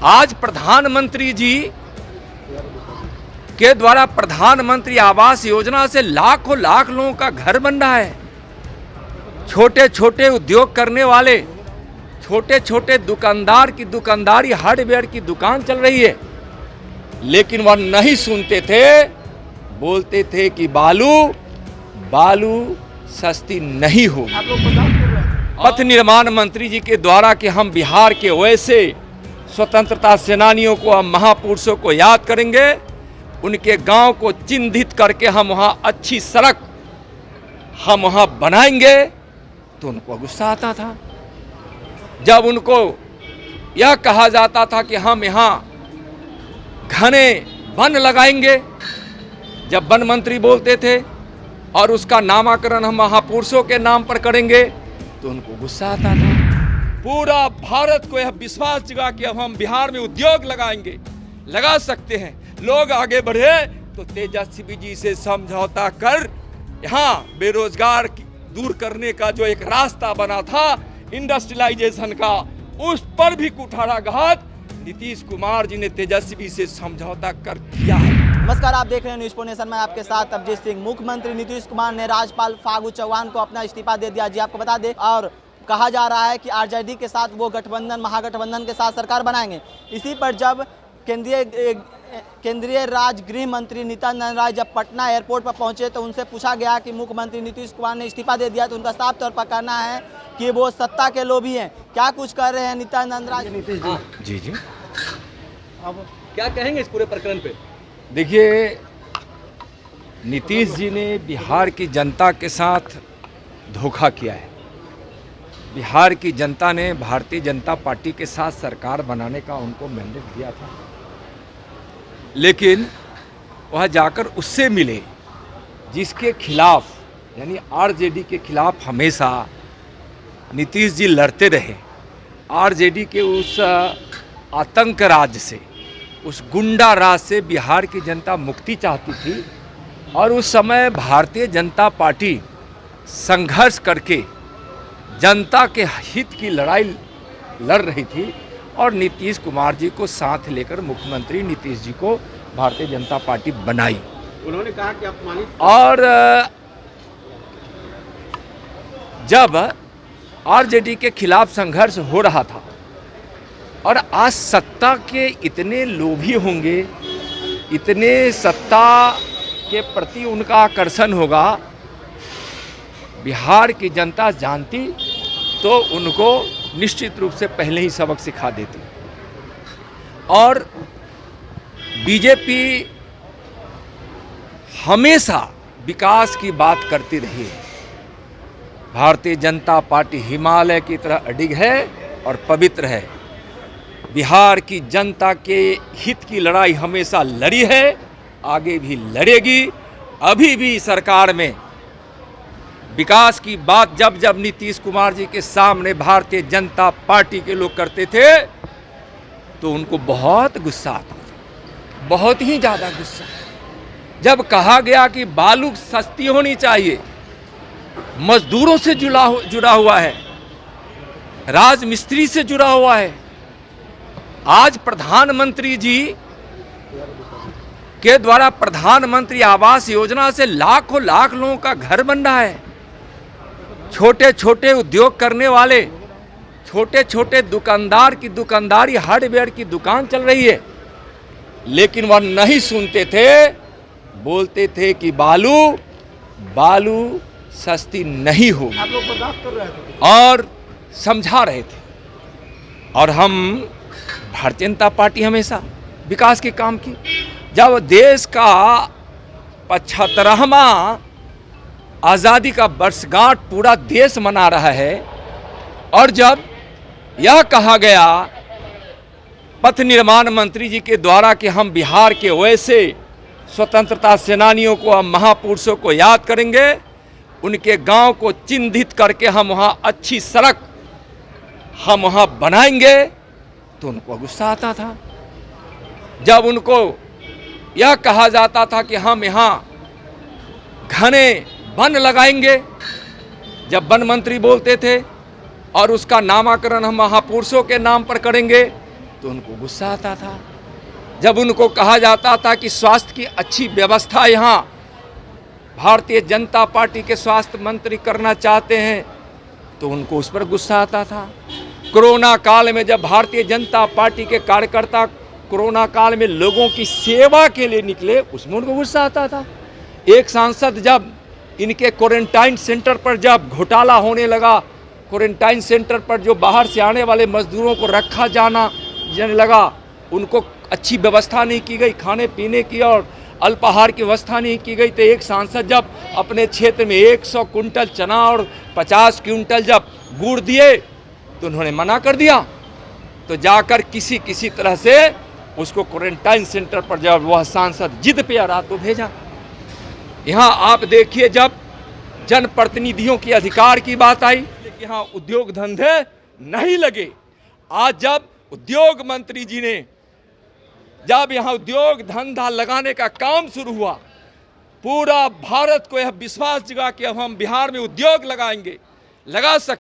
आज प्रधानमंत्री जी के द्वारा प्रधानमंत्री आवास योजना से लाखों लाख लोगों का घर बन रहा है। छोटे छोटे उद्योग करने वाले, छोटे छोटे दुकानदार की दुकानदारी, हार्डवेयर की दुकान चल रही है। लेकिन वह नहीं सुनते थे, बोलते थे कि बालू सस्ती नहीं हो। पथ निर्माण मंत्री जी के द्वारा कि हम बिहार के वैसे स्वतंत्रता सेनानियों को, हम महापुरुषों को याद करेंगे, उनके गांव को चिन्हित करके हम वहां अच्छी सड़क हम वहां बनाएंगे, तो उनको गुस्सा आता था। जब उनको यह कहा जाता था कि हम यहाँ घने वन लगाएंगे, जब वन मंत्री बोलते थे और उसका नामकरण हम महापुरुषों के नाम पर करेंगे, तो उनको गुस्सा आता था। पूरा भारत को यह विश्वास जगा कि अब हम बिहार में उद्योग लगाएंगे, लगा सकते हैं। लोग आगे बढ़े तो तेजस्वी जी से समझौता कर यहाँ बेरोजगार दूर करने का जो एक रास्ता बना था इंडस्ट्रियलाइजेशन का, उस पर भी कुठाराघात नीतीश कुमार जी ने तेजस्वी से समझौता कर किया है। नमस्कार, आप देख रहे हैं न्यूज़ पॉइंट नेशन में आपके साथ अभिजीत सिंह। मुख्यमंत्री नीतीश कुमार ने राज्यपाल फागू चौहान को अपना इस्तीफा दे दिया। जी आपको बता दें, और कहा जा रहा है कि आरजेडी के साथ वो गठबंधन, महागठबंधन के साथ सरकार बनाएंगे। इसी पर जब केंद्रीय राज्य गृह मंत्री नित्यानंद राय जब पटना एयरपोर्ट पर पहुंचे तो उनसे पूछा गया कि मुख्यमंत्री नीतीश कुमार ने इस्तीफा दे दिया, तो उनका साफ तौर पर कहना है कि वो सत्ता के लोभी हैं। क्या कुछ कर रहे हैं नित्यानंद राय? नीतीश जी जी अब क्या कहेंगे इस पूरे प्रकरण पे? देखिए, नीतीश जी ने बिहार की जनता के साथ धोखा किया है। बिहार की जनता ने भारतीय जनता पार्टी के साथ सरकार बनाने का उनको मैंडेट दिया था, लेकिन वह जाकर उससे मिले जिसके खिलाफ, यानी आरजेडी के खिलाफ हमेशा नीतीश जी लड़ते रहे। आरजेडी के उस आतंक राज से, उस गुंडा राज से बिहार की जनता मुक्ति चाहती थी, और उस समय भारतीय जनता पार्टी संघर्ष करके जनता के हित की लड़ाई लड़ रही थी, और नीतीश कुमार जी को साथ लेकर मुख्यमंत्री नीतीश जी को भारतीय जनता पार्टी बनाई। उन्होंने कहा कि अपमानित, और जब आरजेडी के खिलाफ संघर्ष हो रहा था और आज सत्ता के इतने लोभी होंगे, इतने सत्ता के प्रति उनका आकर्षण होगा, बिहार की जनता जानती तो उनको निश्चित रूप से पहले ही सबक सिखा देती। और बीजेपी हमेशा विकास की बात करती रही है। भारतीय जनता पार्टी हिमालय की तरह अडिग है और पवित्र है। बिहार की जनता के हित की लड़ाई हमेशा लड़ी है, आगे भी लड़ेगी। अभी भी सरकार में विकास की बात जब जब नीतीश कुमार जी के सामने भारतीय जनता पार्टी के लोग करते थे तो उनको बहुत गुस्सा आता था, बहुत ही ज़्यादा गुस्सा। जब कहा गया कि बालू सस्ती होनी चाहिए, मजदूरों से जुड़ा हुआ है, राजमिस्त्री से जुड़ा हुआ है। आज प्रधानमंत्री जी के द्वारा प्रधानमंत्री आवास योजना से लाखों लाख लोगों का घर बन रहा है। छोटे छोटे उद्योग करने वाले, छोटे छोटे दुकानदार की दुकानदारी, हार्डवेयर की दुकान चल रही है। लेकिन वह नहीं सुनते थे, बोलते थे कि बालू सस्ती नहीं हो। आप लोग बर्दाश्त कर रहे थे और समझा रहे थे। और हम भारतीय जनता पार्टी हमेशा विकास के काम की। जब देश का 75वां आज़ादी का वर्षगांठ पूरा देश मना रहा है, और जब यह कहा गया पथ निर्माण मंत्री जी के द्वारा कि हम बिहार के वैसे स्वतंत्रता सेनानियों को, हम महापुरुषों को याद करेंगे, उनके गांव को चिन्हित करके हम वहाँ अच्छी सड़क हम वहाँ बनाएंगे, तो उनको गुस्सा आता था। जब उनको यह कहा जाता था कि हम यहाँ घने वन लगाएंगे, जब वन मंत्री बोलते थे और उसका नामकरण हम महापुरुषों के नाम पर करेंगे, तो तो उनको गुस्सा आता था। जब उनको कहा जाता था कि स्वास्थ्य की अच्छी व्यवस्था यहाँ भारतीय जनता पार्टी के स्वास्थ्य मंत्री करना चाहते हैं, तो उनको उस पर गुस्सा आता था। कोरोना काल में जब भारतीय जनता पार्टी के कार्यकर्ता कोरोना काल में लोगों की सेवा के लिए निकले, उसमें उनको गुस्सा आता था। एक सांसद जब इनके क्वारंटाइन सेंटर पर जब घोटाला होने लगा, क्वारंटाइन सेंटर पर जो बाहर से आने वाले मजदूरों को रखा जाने लगा, उनको अच्छी व्यवस्था नहीं की गई, खाने पीने की और अल्पाहार की व्यवस्था नहीं की गई, तो एक सांसद जब अपने क्षेत्र में 100 कुंटल चना और 50 क्विंटल जब गुड़ दिए तो उन्होंने मना कर दिया। तो जाकर किसी तरह से उसको क्वारंटाइन सेंटर पर जब वह सांसद जिद पे आ रहा तो भेजा। यहाँ आप देखिए, जब जनप्रतिनिधियों के अधिकार की बात आई, यहाँ उद्योग धंधे नहीं लगे। आज जब उद्योग मंत्री जी ने जब यहाँ उद्योग धंधा लगाने का काम शुरू हुआ, पूरा भारत को यह विश्वास जगा कि अब हम बिहार में उद्योग लगाएंगे, लगा सकते